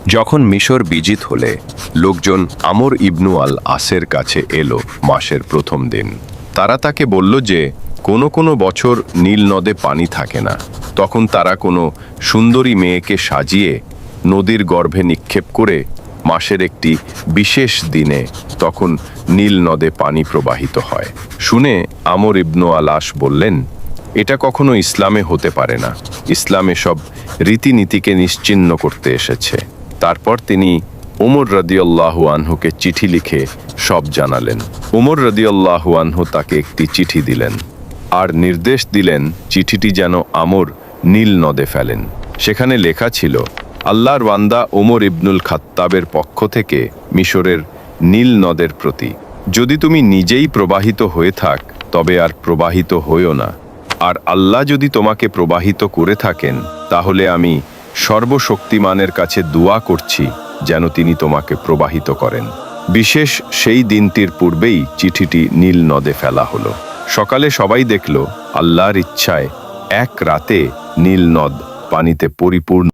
যখন মিশর বিজিত হলে লোকজন আমর ইবনু আল আসের কাছে এলো মাসের প্রথম দিন। তারা তাকে বলল যে কোনো কোনো বছর নীল নদে পানি থাকে না। তখন তারা কোনো সুন্দরী মেয়েকে সাজিয়ে নদীর গর্ভে নিক্ষেপ করে মাসের একটি বিশেষ দিনে তখন নীল নদে পানি প্রবাহিত হয়। শুনে আমর ইবনু আল আস বললেন, এটা কখনো ইসলামে হতে পারে না। ইসলামে সব রীতিনীতিকে নিশ্চিহ্ন করতে এসেছে। তারপর তিনি উমর রাদিয়াল্লাহু আনহুকে চিঠি লিখে সব জানালেন। উমর রাদিয়াল্লাহু আনহু তাকে একটি চিঠি দিলেন আর নির্দেশ দিলেন চিঠিটি যেন আমর নীল নদে ফেলেন। সেখানে লেখা ছিল, আল্লাহর বান্দা ওমর ইবনুল খাত্তাবের পক্ষ থেকে মিশরের নীল নদের প্রতি, যদি তুমি নিজেই প্রবাহিত হয়ে থাক তবে আর প্রবাহিত হইও না, আর আল্লাহ যদি তোমাকে প্রবাহিত করে থাকেন তাহলে আমি সর্বশক্তিমানের কাছে দোয়া করছি যেন তিনি তোমাকে প্রবাহিত করেন। বিশেষ সেই দিনটির পূর্বেই চিঠিটি নীল নদে ফেলা হলো। সকালে সবাই দেখল আল্লাহর ইচ্ছায় এক রাতে নীল নদ পানিতে পরিপূর্ণ।